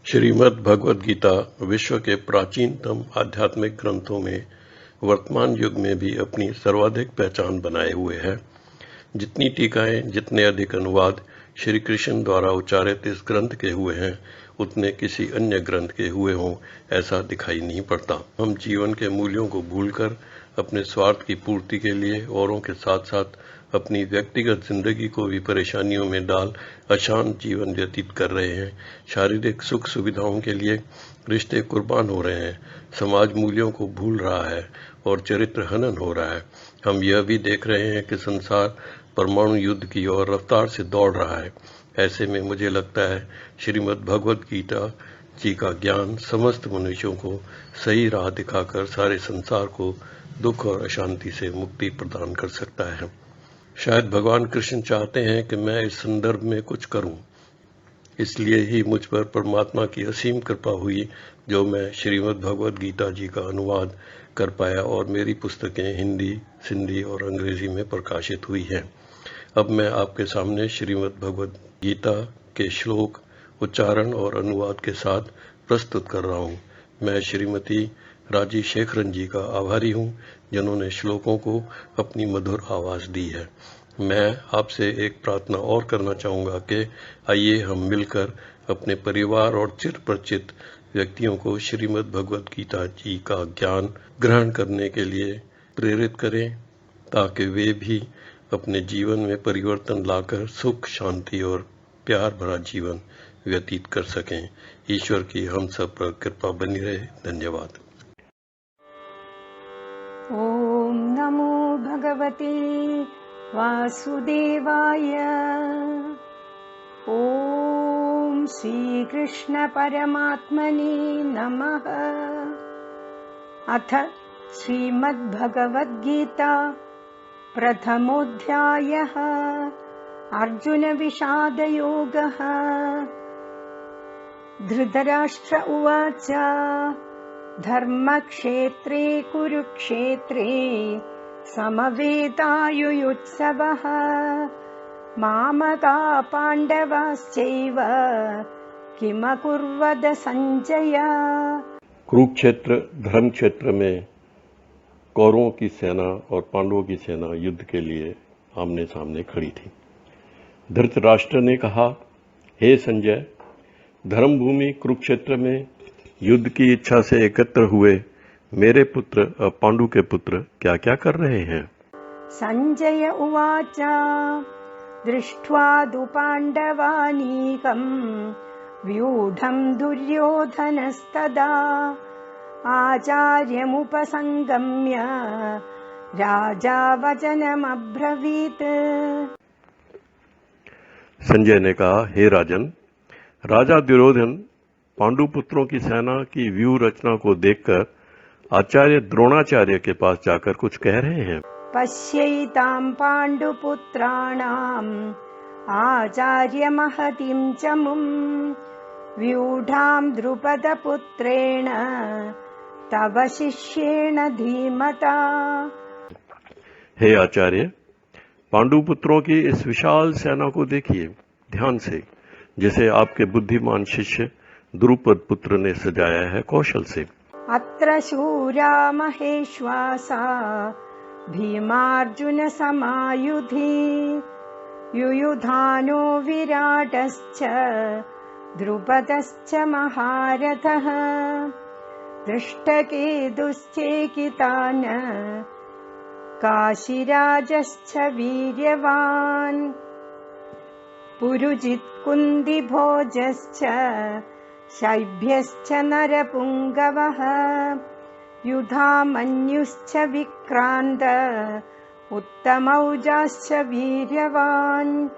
श्रीमद् भगवद गीता विश्व के प्राचीनतम आध्यात्मिक ग्रंथों में वर्तमान युग में भी अपनी सर्वाधिक पहचान बनाए हुए है। जितनी टीकाएं, जितने अधिक अनुवाद श्री कृष्ण द्वारा उच्चारित इस ग्रंथ के हुए हैं, उतने किसी अन्य ग्रंथ के हुए हों ऐसा दिखाई नहीं पड़ता। हम जीवन के मूल्यों को भूलकर अपने स्वार्थ की पूर्ति के लिए औरों के साथ साथ अपनी व्यक्तिगत जिंदगी को भी परेशानियों में डाल अशांत जीवन व्यतीत कर रहे हैं। शारीरिक सुख सुविधाओं के लिए रिश्ते कुर्बान हो रहे हैं, समाज मूल्यों को भूल रहा है और चरित्र हनन हो रहा है। हम यह भी देख रहे हैं कि संसार परमाणु युद्ध की ओर रफ्तार से दौड़ रहा है। ऐसे में मुझे लगता है श्रीमद् भगवद गीता जी का ज्ञान समस्त मनुष्यों को सही राह दिखाकर सारे संसार को दुख और अशांति से मुक्ति प्रदान कर सकता है। शायद भगवान कृष्ण चाहते हैं कि मैं इस संदर्भ में कुछ करूं, इसलिए ही मुझ पर परमात्मा की असीम कृपा हुई जो मैं श्रीमद् भगवद गीता जी का अनुवाद कर पाया और मेरी पुस्तकें हिंदी, सिंधी और अंग्रेजी में प्रकाशित हुई हैं। अब मैं आपके सामने श्रीमद् भगवद गीता के श्लोक उच्चारण और अनुवाद के साथ प्रस्तुत कर रहा हूँ। मैं श्रीमती राजी शेखरन जी का आभारी हूँ जिन्होंने श्लोकों को अपनी मधुर आवाज दी है। मैं आपसे एक प्रार्थना और करना चाहूँगा कि आइए हम मिलकर अपने परिवार और चिर परिचित व्यक्तियों को श्रीमद् भगवद गीता जी का ज्ञान ग्रहण करने के लिए प्रेरित करें, ताकि वे भी अपने जीवन में परिवर्तन लाकर सुख, शांति और प्यार भरा जीवन व्यतीत कर सकें। ईश्वर की हम सब पर कृपा बनी रहे। धन्यवाद। ओम नमो भगवते वासुदेवाय। ओम श्री कृष्ण परमात्मने नमः। अथ श्रीमद् भगवद गीता प्रथमोऽध्यायः। अर्जुन विषाद योगः। धृतराष्ट्र उवाच धर्मक्षेत्रे कुरुक्षेत्रे समवेतायुयुत्सवः मामका पांडवाश्चैव किमकुर्वद संजय। कुरुक्षेत्र धर्म क्षेत्र में कौरवों की सेना और पांडवों की सेना युद्ध के लिए आमने सामने खड़ी थी। धृतराष्ट्र ने कहा, हे संजय, धर्मभूमि कुरुक्षेत्र में युद्ध की इच्छा से एकत्र हुए मेरे पुत्र और पांडु के पुत्र क्या क्या कर रहे हैं? संजय उवाच दृष्ट्वा दु पांडवानीकं व्यूढं दुर्योधनस्तदा आचार्यमुपसंगम्य राजा वचनमब्रवीत्। संजय ने कहा, हे राजन, राजा दुर्योधन पांडु पुत्रों की सेना की व्यूह रचना को देखकर आचार्य द्रोणाचार्य के पास जाकर कुछ कह रहे हैं। पश्यैतां पांडुपुत्राणाम् आचार्य महतीं चमुं व्यूढां द्रुपदपुत्रेण तव शिष्येण धीमता। हे आचार्य, पांडु पुत्रों की इस विशाल सेना को देखिए ध्यान से, जिसे आपके बुद्धिमान शिष्य द्रुपद पुत्र ने सजाया है कौशल से। अत्र शूरा महेश्वासा भीमार्जुन समायुधि युयुधानो विराटश्च द्रुपदश्च महारथः दृष्टकेतुश्चेकितान् काशीराजश्च वीर्यवान् पुरुजित्कुन्दिभोजश्च शैभ्यश्च नरपुङ्गवः युधामन्युश्च विक्रान्त उत्तमौजाश्च वीर्यवान्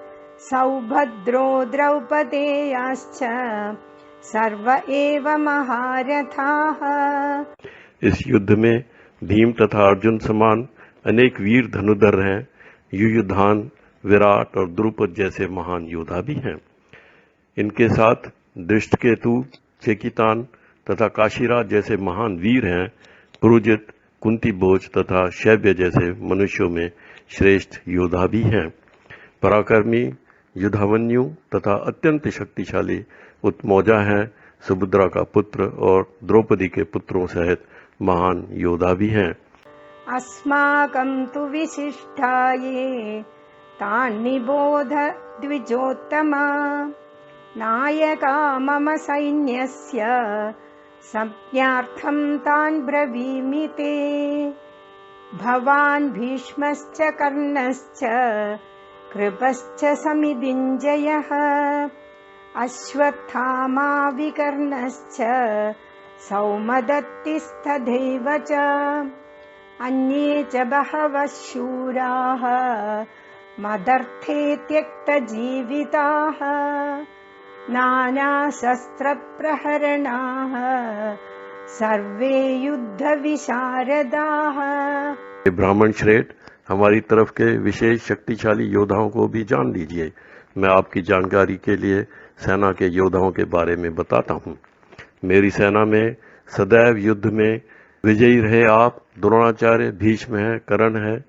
सौभद्रो द्रौपदेयाश्च सर्व एव महारथाः। इस युद्ध में भीम तथा अर्जुन समान अनेक वीर धनुधर हैं। युयुधान, विराट और द्रुपद जैसे महान योद्धा भी हैं। इनके साथ दृष्टकेतु, चेकितान तथा काशीराज जैसे महान वीर हैं। पुरुजित, कुंतीभोज तथा शैब्य जैसे मनुष्यों में श्रेष्ठ योद्धा भी हैं। पराक्रमी युधामन्यु तथा अत्यंत शक्तिशाली उत्मौजा हैं। सुभद्रा का पुत्र और द्रौपदी के पुत्रों सहित महान योद्धा भी हैं। अस्माकं तु विशिष्टाये तान्निबोध द्विजोत्तमा नायका मम सैन्यस्य संज्ञार्थं तान् ब्रवीमि ते। भवान् भीष्मश्च कर्णश्च कृपश्च समिदिञ्जयः अश्वत्थामा विकर्णश्च सौमदत्तिस्तथैव च अन्ये च बहवः शूराः मदर्थे त्यक्तजीविताः नानाशस्त्रप्रहरणाः सर्वे युद्धविशारदाः। ब्राह्मण श्रेष्ठ, हमारी तरफ के विशेष शक्तिशाली योद्धाओं को भी जान लीजिए। मैं आपकी जानकारी के लिए सेना के योद्धाओं के बारे में बताता हूँ। मेरी सेना में सदैव युद्ध में विजयी रहे आप द्रोणाचार्य, भीष्म है, कर्ण है,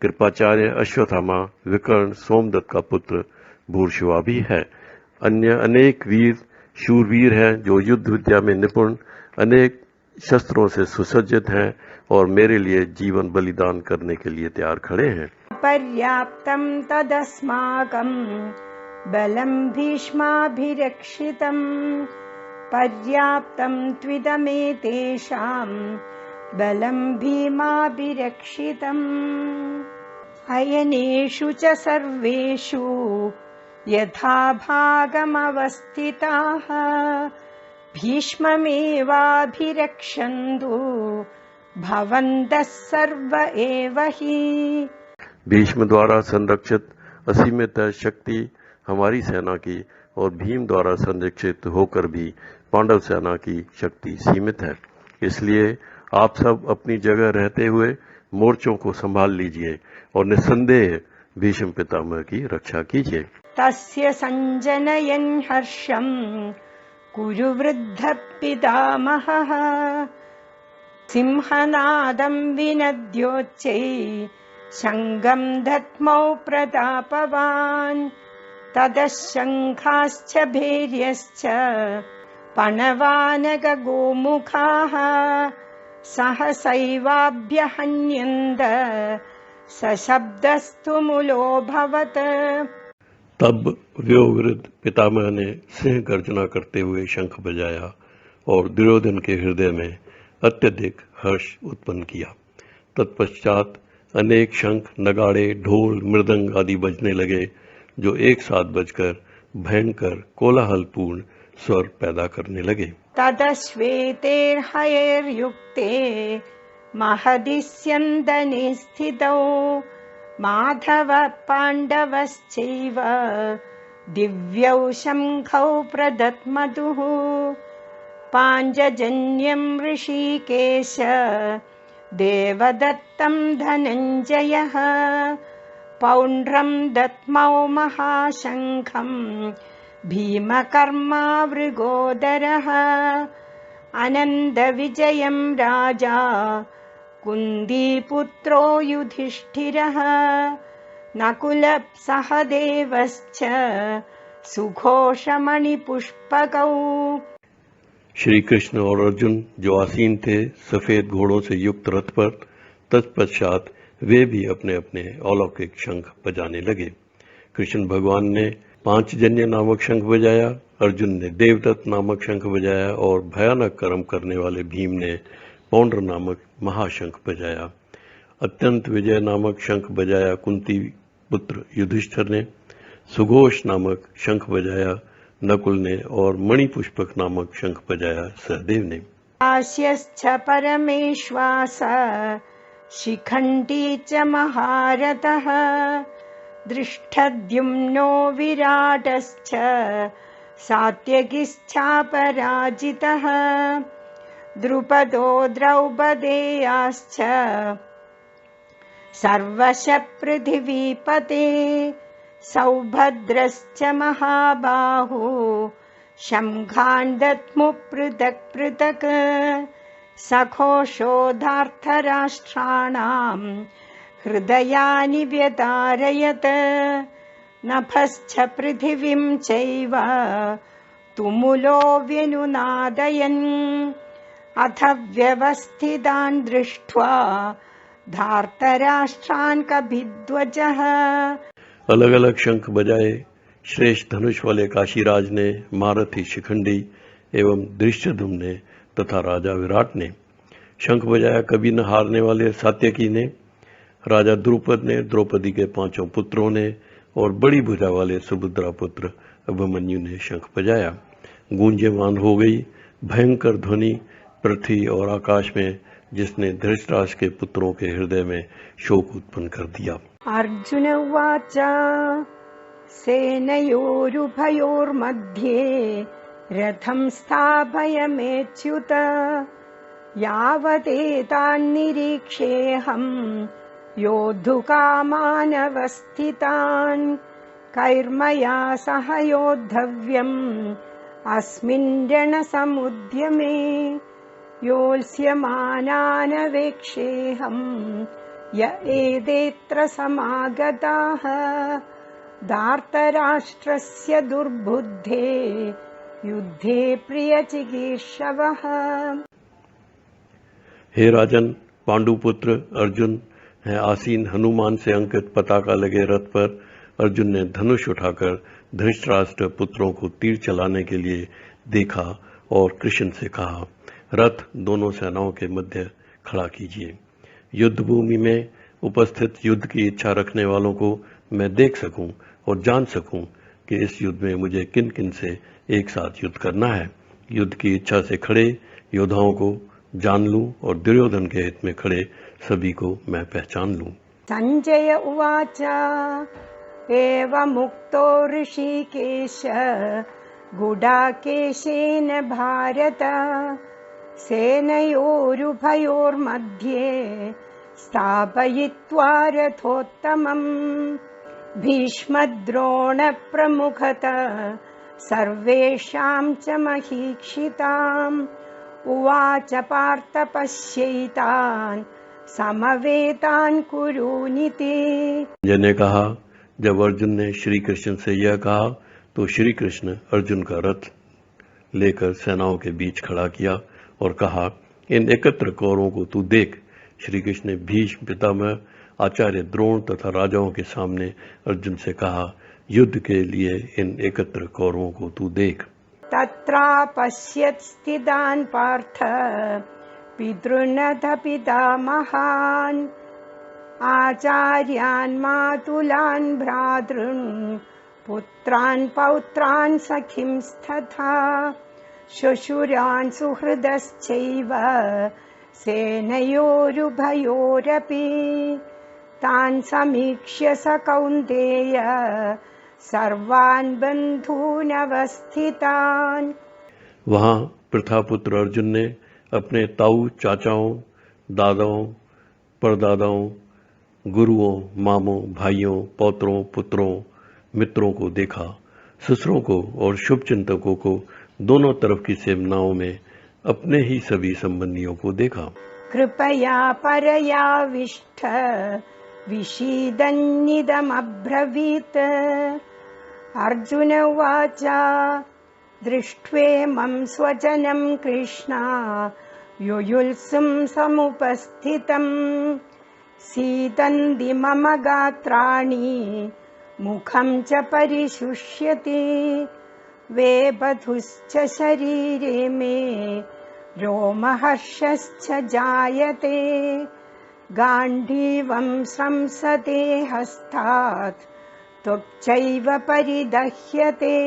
कृपाचार्य, अश्वत्थामा, विकर्ण, सोमदत्त का पुत्र भूर्श्वा भी है। अन्य अनेक वीर शूरवीर हैं जो युद्ध विद्या में निपुण, अनेक शस्त्रों से सुसज्जित हैं और मेरे लिए जीवन बलिदान करने के लिए तैयार खड़े हैं। पर्याप्तं तदस्माकं बलं भीष्माभिरक्षितं पर्याप्तं त्विदमेतेषां बलं भीमाभिरक्षितम् अयनेषु च सर्वेषु यथा भागमवस्थिताः भीष्ममेवाभिरक्षन्तु भवन्तः सर्व एव हि। भीष्म द्वारा संरक्षित असीमित शक्ति हमारी सेना की और भीम द्वारा संरक्षित होकर भी पांडव सेना की शक्ति सीमित है। इसलिए आप सब अपनी जगह रहते हुए मोर्चों को संभाल लीजिए और निस्संदेह भीष्म पितामह की रक्षा कीजिए। तस्य संजनयन् हर्षं कुरु वृद्धः पितामहः सिंहनादं विनद्योच्चै शङ्खं दद्मौ प्रतापवान् ततः शङ्खाश्च भैर्यश्च पणवानकगोमुखाः सहसैवाभ्यहन्यन्त सशब्दस्तु मूलोऽभवत्। तब व्योवृद्ध पितामह ने सिंह गर्जना करते हुए शंख बजाया और दुर्योधन के हृदय में अत्यधिक हर्ष उत्पन्न किया। तत्पश्चात अनेक शंख, नगाड़े, ढोल, मृदंग आदि बजने लगे जो एक साथ बजकर भयंकर कोलाहलपूर्ण स्वर पैदा करने लगे। ततश्वेतैर्हयैर्युक्ते महदिस्यन्दने स्थितौ माधव पाण्डवश्चैव दिव्यौ शङ्खौ प्रदत्मतुः पाञ्चजन्यं ऋषिकेश देवदत्तं धनञ्जयः पौण्ड्रं दत्मौ महाशङ्खं भीमकर्मा वृगोदरः अनन्दविजयं राजा कुन्दीपुत्रो युधिष्ठिरः नकुलसहदेवश्च सुघोषमणिपुष्पकौ। श्री कृष्ण और अर्जुन जो आसीन थे सफेद घोड़ों से युक्त रथ पर, तत्पश्चात वे भी अपने अपने अलौकिक शंख बजाने लगे। कृष्ण भगवान ने पांचजन्य नामक शंख बजाया, अर्जुन ने देवदत्त नामक शंख बजाया और भयानक कर्म करने वाले भीम ने पौंड्र नामक महाशंख बजाया। अत्यंत विजय नामक शंख बजाया कुंती पुत्र युधिष्ठिर ने, सुघोष नामक शंख बजाया नकुल ने और मणिपुष्पक नामक शंख बजाया सहदेव ने। काश्यश्च परमेश्वास शिखण्डी च महारथः दृष्टद्युम्नो विराटश्च सात्यकिश्चापराजितः द्रुपदो द्रौपदेयाश्च सर्वशः पृथिवीपते सौभद्रश्च महाबाहु शंखान् दद्मुः पृथक् पृथक् सघोषोधार्तराष्ट्राणां हृदयानि व्यतारयत् नभश्च पृथिवीं चैव तुमुलो व्यनुनादयन् अथ व्यवस्थितान् दृष्ट्वा धार्तराष्ट्रान् कपिध्वजः। अलग अलग शंख बजाए श्रेष्ठ धनुष वाले काशीराज ने, महारथी शिखंडी एवं धृष्टद्युम्न ने तथा राजा विराट ने। शंख बजाया कभी न हारने वाले सात्यकी ने, राजा द्रुपद ने, द्रौपदी के 5 पुत्रों ने और बड़ी भुजा वाले सुभद्रा पुत्र अभिमन्यु ने शंख बजाया। गूंजेमान हो गई भयंकर ध्वनि पृथ्वी और आकाश में, जिसने धृतराष्ट्र के पुत्रों के हृदय में शोक उत्पन्न कर दिया। अर्जुन उवाच सेनयोरुभयोर्मध्ये रथं स्थापयमेच्युत यावदेतान्निरीक्षेऽहं योद्धुकामानवस्थितान् कैर्मया सह योद्धव्यम् अस्मिन् रणसमुद्यमे योत्स्यमानानवेक्षेऽहं य एदेऽत्र समागताः धार्तराष्ट्रस्य दुर्बुद्धे युद्धे प्रियचिकीर्षवः। हे राजन, पांडुपुत्र अर्जुन है आसीन हनुमान से अंकित पताका लगे रथ पर। अर्जुन ने धनुष उठाकर धृतराष्ट्र पुत्रों को तीर चलाने के लिए देखा और कृष्ण से कहा, रथ दोनों सेनाओं के मध्य खड़ा कीजिए। युद्ध भूमि में उपस्थित युद्ध की इच्छा रखने वालों को मैं देख सकूं और जान सकूं कि इस युद्ध में मुझे किन किन से एक साथ युद्ध करना है। युद्ध की इच्छा से खड़े योद्धाओं को जान लूं और दुर्योधन के हित में खड़े सभी को मैं पहचान लूं। संजय उवाच एवमुक्तो ऋषिकेश गुडाकेशेन भारत सेनयोरुभयोर्मध्ये स्थापयित्वा रथोत्तमम् भीष्मद्रोणप्रमुखतः सर्वेषां च महीक्षिताम् उवाच पार्थ पश्यैतान् समवेतान् कुरूनिति। संजय ने कहा, जब अर्जुन ने श्री कृष्ण से यह कहा तो श्री कृष्ण अर्जुन का रथ लेकर सेनाओं के बीच खड़ा किया और कहा, इन एकत्र कौरवों को तू देख। श्री कृष्ण ने भीष्म पितामह आचार्य द्रोण तथा राजाओं के सामने अर्जुन से कहा, युद्ध के लिए इन एकत्र कौरवों को तू देख। तत्रा पश्यत् स्थितान् पार्थ पितॄनथ पितामहान् आचार्यान् मातुलान् भ्रातॄन् पुत्रान् पौत्रान् सखींस्तथा श्वशुरान् सुहृदश्चैव सेनयोरुभयोरपि तान् समीक्ष्य स कौन्तेय सर्वान् बन्धून् अवस्थितान्। वहां प्रथापुत्र अर्जुन ने अपने ताऊ, चाचाओं, दादाओं, परदादाओं, गुरुओं, मामों, भाइयों, पौत्रों, पुत्रों, मित्रों को देखा। ससुरों को और शुभचिंतकों को दोनों तरफ की सेनाओं में अपने ही सभी संबंधियों को देखा। कृपया परयाविष्ठ विषीदन्निदमब्रवीत्। अर्जुन उवाच दृष्ट्वेमं स्वजनं कृष्ण युयुत्सुं समुपस्थितं सीदन्ति मम गात्राणि मुखं च परिशुष्यति वेबधुश्च शरीरे मे रोमहर्षश्च जायते गाण्डीवं स्रंसते हस्तात् त्वक्चैव परिदह्यते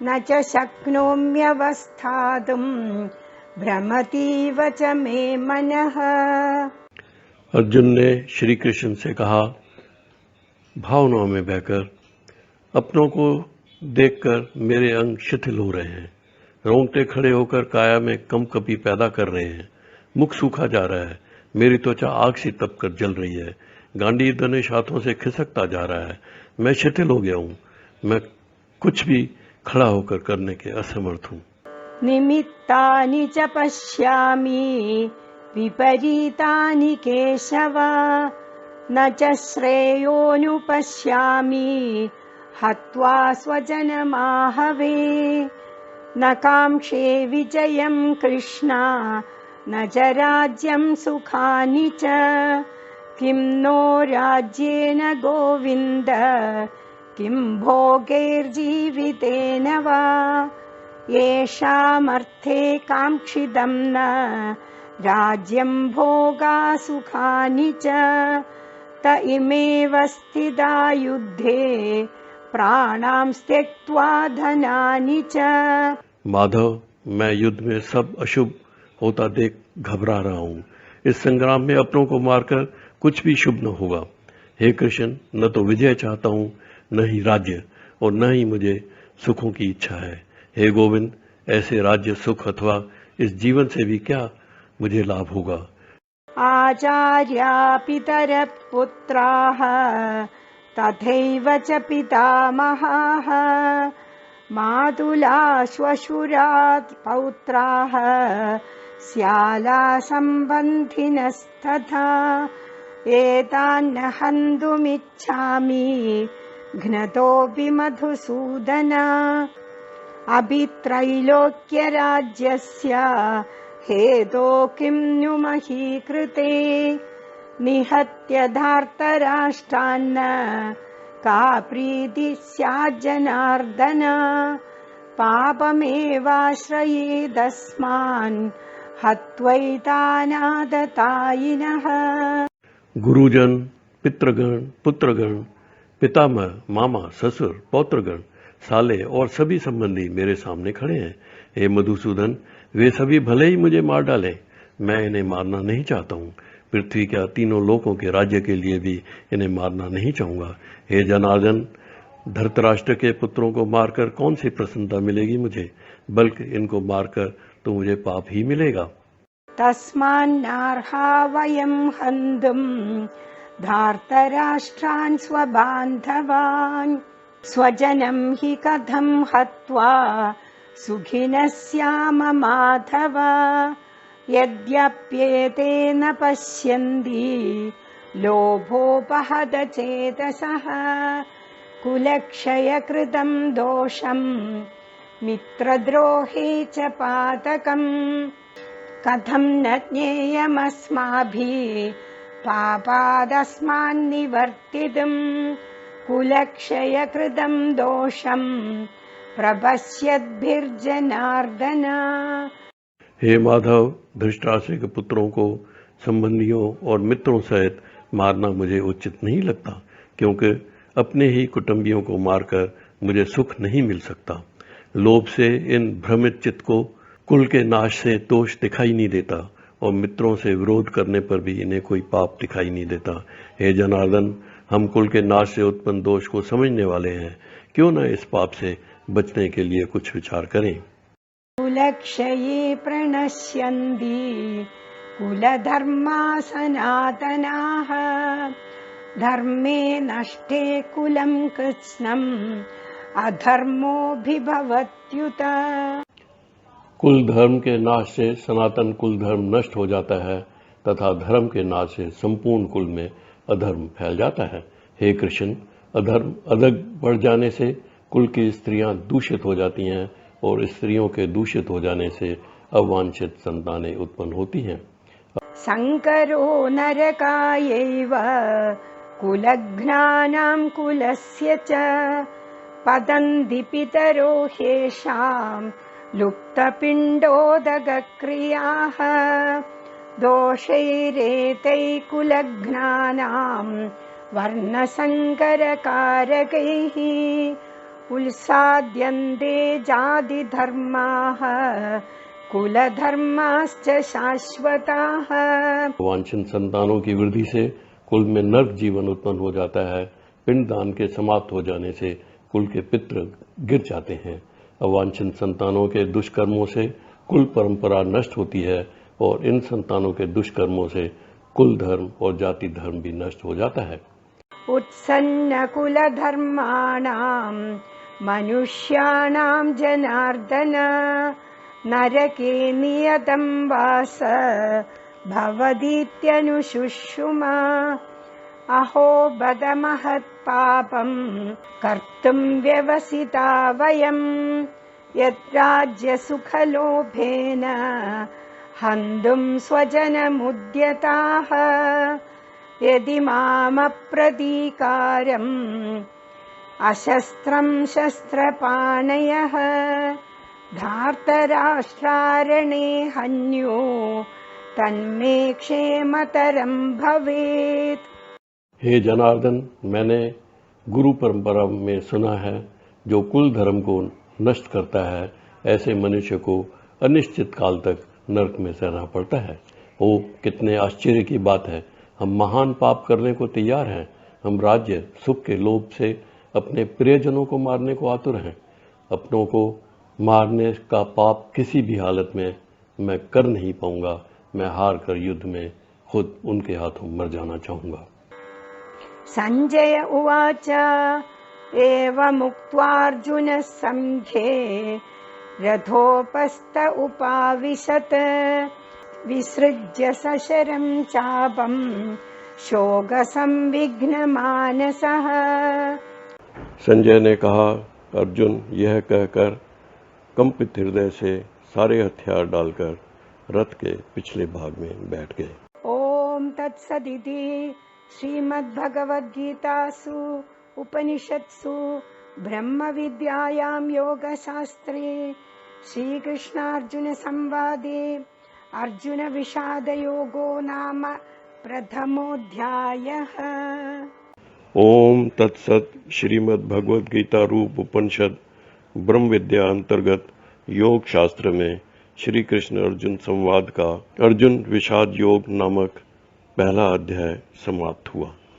न च शक्नोम्यवस्थातुं भ्रमतीव च मे मनः। अर्जुन ने श्री कृष्ण से कहा, भावनाओं में बहकर अपनों को देखकर मेरे अंग शिथिल हो रहे हैं, रोंगटे खड़े होकर काया में कंपकपी पैदा कर रहे हैं, मुख सूखा जा रहा है, मेरी त्वचा आग सी तपकर जल रही है, गांडी धनुष हाथों से खिसकता जा रहा है, मैं शिथिल हो गया हूँ, मैं कुछ भी खड़ा होकर करने के असमर्थ हूँ। निमित्तानि च पश्यामि विपरीतानि केशव न च श्रेयोनुपश्यामि हत्वा स्वजनमाहवे न काङ्क्षे विजयं कृष्ण न च राज्यं सुखानि च किं नो राज्येन गोविन्द किं भोगैर्जीवितेन वा येषामर्थे काङ्क्षितं न राज्यं भोगा सुखानि च त इमेव स्थिता युद्धे प्राणां त्यक्त्वा धनानि च। माधव, मैं युद्ध में सब अशुभ होता देख घबरा रहा हूँ। इस संग्राम में अपनों को मारकर कुछ भी शुभ न होगा। हे कृष्ण, न तो विजय चाहता हूँ, न ही राज्य, और न ही मुझे सुखों की इच्छा है। हे गोविंद, ऐसे राज्य सुख अथवा इस जीवन से भी क्या मुझे लाभ होगा। आचार्या पितरः पुत्राः तथैव च पितामहाः मातुला श्वशुरात् पौत्राः स्याला सम्बन्धिनस्तथा एतान्न हन्तुमिच्छामि घ्नतोऽपि मधुसूदन अभित्रैलोक्यराज्यस्य हेतो किं नु महीकृते निहत्य धार्तराष्ट्रान्न का प्रीतिः स्याज्जनार्दन पापमेवाश्रयेदस्मान् हत्वैतानादतायिनः। गुरुजन, पितृगण, पुत्रगण, पितामह, मामा, ससुर, पौत्रगण, साले और सभी संबंधी मेरे सामने खड़े हैं। हे मधुसूदन, वे सभी भले ही मुझे मार डालें, मैं इन्हें मारना नहीं चाहता हूँ। पृथ्वी क्या तीनों लोकों के राज्य के लिए भी इन्हें मारना नहीं चाहूंगा। हे जनार्दन, धृतराष्ट्र के पुत्रों को मारकर कौन सी प्रसन्नता मिलेगी मुझे, बल्कि इनको मारकर तो मुझे पाप ही मिलेगा। तस्मान्नार्हा वयं हन्तुं धार्तराष्ट्रान् स्वबान्धवान् स्वजनं हि कथं हत्वा सुखिनः स्याम माधव यद्यप्येतेन पश्यन्ति लोभोपहतचेतसः कुलक्षयकृतं दोषं मित्रद्रोहे च पातकम् कथं न ज्ञेयमस्माभिः पापादस्मान्निवर्तितुं कुलक्षयकृतं दोषं प्रपश्यद्भिर्जनार्दन। हे माधव, धृतराष्ट्र के पुत्रों को संबंधियों और मित्रों सहित मारना मुझे उचित नहीं लगता, क्योंकि अपने ही कुटुंबियों को मारकर मुझे सुख नहीं मिल सकता। लोभ से इन भ्रमित चित्त को कुल के नाश से दोष दिखाई नहीं देता, और मित्रों से विरोध करने पर भी इन्हें कोई पाप दिखाई नहीं देता। हे जनार्दन, हम कुल के नाश से उत्पन्न दोष को समझने वाले हैं, क्यों न इस पाप से बचने के लिए कुछ विचार करें। कुलक्षये प्रणश्यन्ति कुलधर्मा सनातनाः धर्मे नष्टे कुलं कृत्स्नम् अधर्मोऽभिभवत्युत। कुल धर्म के नाश से सनातन कुल धर्म नष्ट हो जाता है तथा धर्म के नाश से संपूर्ण कुल में अधर्म फैल जाता है। हे कृष्ण, अधर्म अधिक बढ़ जाने से कुल की स्त्रियां दूषित हो जाती हैं, और स्त्रियों के दूषित हो जाने से अवांछित संतानें उत्पन्न होती हैं। संकरो नरकायैव कुलघ्नानां कुलस्य च पतन्ति पितरो ह्येषां लुप्तपिण्डोदकक्रियाः दोषैरेतैः कुलघ्नानां वर्णसङ्करकारकैः उल्साद्यन्ते जातिधर्माः कुलधर्माश्च शाश्वताः। वांछित संतानों की वृद्धि से कुल में नर्क जीवन उत्पन्न हो जाता है। पिंडदान के समाप्त हो जाने से कुल के पितृ गिर जाते हैं। अवांछित संतानों के दुष्कर्मों से कुल परंपरा नष्ट होती है, और इन संतानों के दुष्कर्मों से कुल धर्म और जाति धर्म भी नष्ट हो जाता है। उत्सन्न कुलधर्माणां मनुष्याणां जनार्दन नरके नियतं वास भवतीत्यनुशुश्रुमा अहो बद महत्पापं कर्तुं व्यवसिता वयं यद्राज्यसुखलोभेन हन्तुं स्वजनमुद्यताः यदि मामप्रतीकारम् अशस्त्रं शस्त्रपाणयः धार्तराष्ट्रारणे हन्यो तन्मे क्षेमतरं भवेत्। हे जनार्दन, मैंने गुरु परंपरा में सुना है, जो कुल धर्म को नष्ट करता है ऐसे मनुष्य को अनिश्चित काल तक नरक में सहना पड़ता है। ओ, कितने आश्चर्य की बात है! हम महान पाप करने को तैयार हैं। हम राज्य सुख के लोभ से अपने प्रियजनों को मारने को आतुर हैं। अपनों को मारने का पाप किसी भी हालत में मैं कर नहीं पाऊंगा। मैं हार कर युद्ध में खुद उनके हाथों मर जाना चाहूंगा। संजय उवाच एवमुक्त्वार्जुनः संख्ये रथोपस्थ उपाविशत् विसृज्य सशरं चापं शोकसंविघ्नमानसः। संजय ने कहा, अर्जुन यह कहकर कंपित हृदय से सारे हथियार डालकर रथ के पिछले भाग में बैठ गए। ओम तत्सदिति श्रीमद्भगवद्गीतासु उपनिषत्सु ब्रह्म विद्यायां योगशास्त्रे श्रीकृष्णार्जुन संवादे अर्जुन विषाद योगो नाम प्रथमोऽध्यायः। ओम तत्सत श्रीमद्भगवद्गीता रूप उपनिषद ब्रह्म विद्या अंतर्गत योग शास्त्र में श्री कृष्ण अर्जुन संवाद का अर्जुन विषाद योग नामक पहला अध्याय समाप्त हुआ।